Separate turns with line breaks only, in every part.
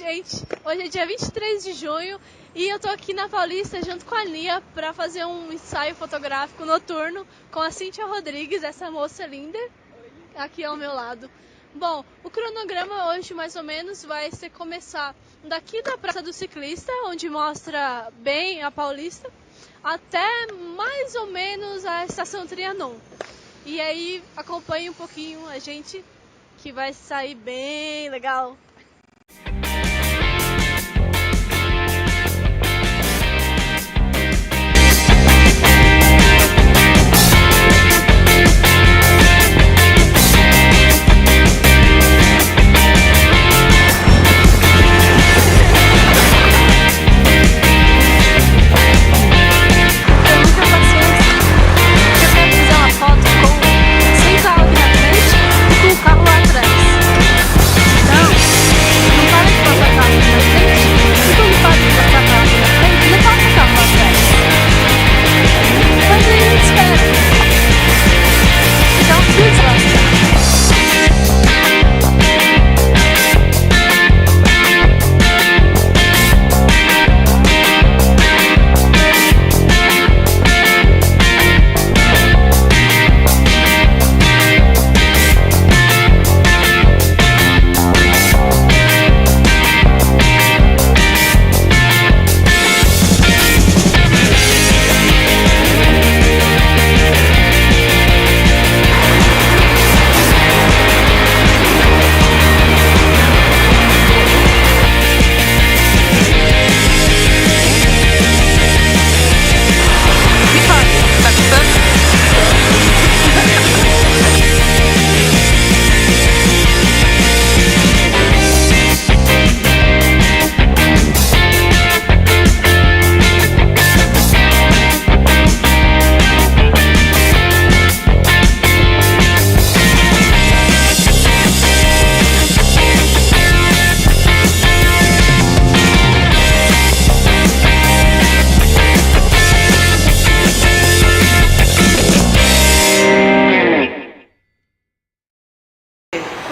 gente, hoje é dia 23 de junho e eu tô aqui na Paulista junto com a Lia para fazer um ensaio fotográfico noturno com a Cíntia Rodrigues, essa moça linda, aqui ao meu lado. Bom, o cronograma hoje mais ou menos vai ser começar daqui da Praça do Ciclista, onde mostra bem a Paulista, até mais ou menos a Estação Trianon. E aí acompanhe um pouquinho a gente, que vai sair bem legal.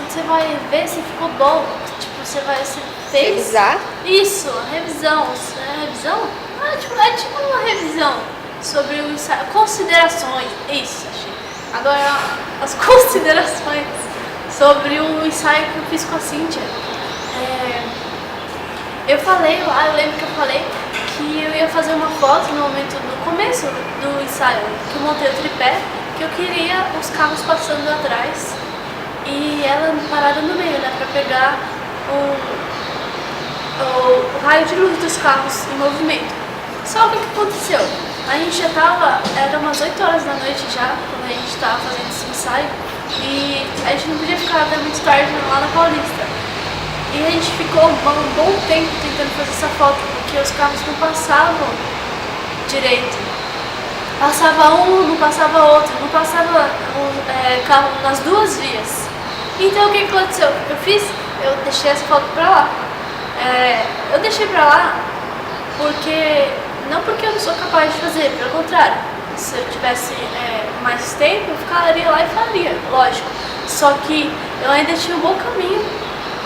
Você vai ver se ficou bom, tipo, você fez...
Revisar?
Isso, revisão. Revisão? É tipo uma revisão sobre o ensaio, considerações, isso, achei. Agora, as considerações sobre o ensaio que eu fiz com a Cíntia. Eu falei lá, eu lembro que eu falei que eu ia fazer uma foto no momento do começo do ensaio, que eu montei o tripé, que eu queria os carros passando atrás e ela parada no meio, né, pra pegar o raio de luz dos carros em movimento. Só que o que aconteceu? A gente já tava, era umas 8 horas da noite já, quando a gente tava fazendo esse ensaio, e a gente não podia ficar até muito tarde lá na Paulista. E a gente ficou um bom tempo tentando fazer essa foto, porque os carros não passavam direito. Passava um, não passava outro, não passava carro nas duas vias. Então o que aconteceu? O que eu fiz? Eu deixei essa foto pra lá. Eu deixei pra lá não porque eu não sou capaz de fazer, pelo contrário. Se eu tivesse mais tempo, eu ficaria lá e faria, lógico. Só que eu ainda tinha um bom caminho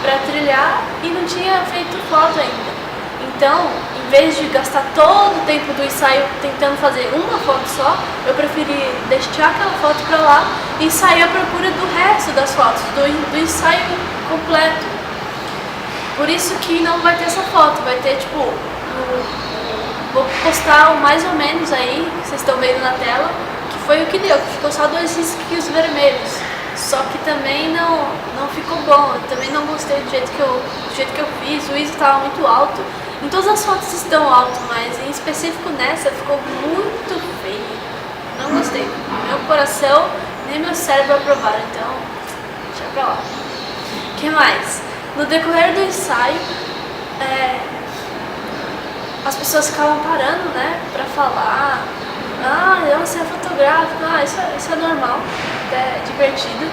pra trilhar e não tinha feito foto ainda. Então, em vez de gastar todo o tempo do ensaio tentando fazer uma foto só, eu preferi deixar aquela foto pra lá e sair à procura do resto das fotos, do ensaio completo. Por isso que não vai ter essa foto, vai ter tipo, vou postar o mais ou menos aí, que vocês estão vendo na tela, que foi o que deu, que ficou só 2 risquinhos vermelhos. Só que também não ficou bom, eu também não gostei do jeito que eu fiz, o ISO estava muito alto. Em todas as fotos estão alto, mas em específico nessa ficou muito feio. Não gostei. Meu coração nem meu cérebro aprovaram, então deixa pra lá. O que mais? No decorrer do ensaio, as pessoas ficavam parando, né, pra falar: ah, você é fotográfico, isso é normal, é divertido.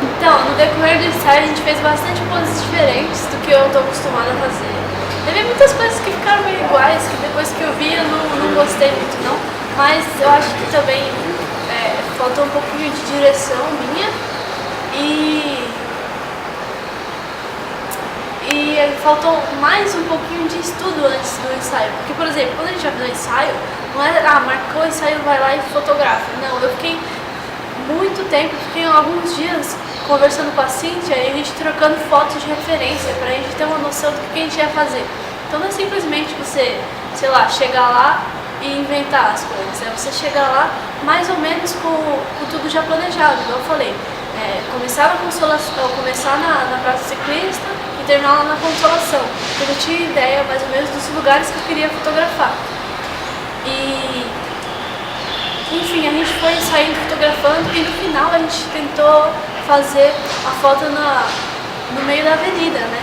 Então, no decorrer do ensaio a gente fez bastante coisas diferentes do que eu tô acostumada a fazer. Teve muitas coisas que ficaram meio iguais, que depois que eu vi eu não gostei muito não, mas eu acho que também faltou um pouquinho de direção minha e faltou mais um pouquinho de estudo antes do ensaio. Porque, por exemplo, quando a gente vai fazer o ensaio, não é, marcou o ensaio, vai lá e fotografa. Não, eu fiquei muito tempo, fiquei alguns dias conversando com a Cíntia e a gente trocando fotos de referência pra gente ter uma noção do que a gente ia fazer. Então não é simplesmente você, sei lá, chegar lá e inventar as coisas, é você chegar lá mais ou menos com tudo já planejado, igual eu falei. Começar na Consolação, começar na Praça Ciclista e terminar lá na Consolação. Eu já tinha ideia mais ou menos dos lugares que eu queria fotografar. E enfim, a gente foi saindo fotografando e no final a gente tentou fazer a foto no meio da avenida, né?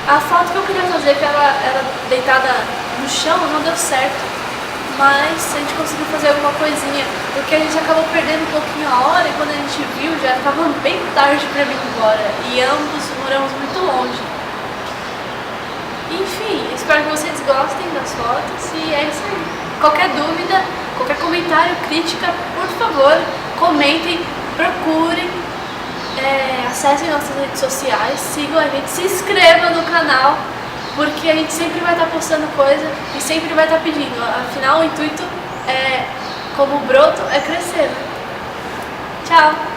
A foto que eu queria fazer, que ela era deitada no chão, não deu certo. Mas a gente conseguiu fazer alguma coisinha, porque a gente acabou perdendo um pouquinho a hora e quando a gente viu já estava bem tarde para vir embora e ambos moramos muito longe. Enfim, espero que vocês gostem das fotos e é isso aí. Qualquer dúvida, qualquer comentário, crítica, por favor, comentem, procurem, acessem nossas redes sociais, sigam a gente, se inscrevam no canal, porque a gente sempre vai estar postando coisa e sempre vai estar pedindo. Afinal, o intuito como broto é crescer, né? Tchau!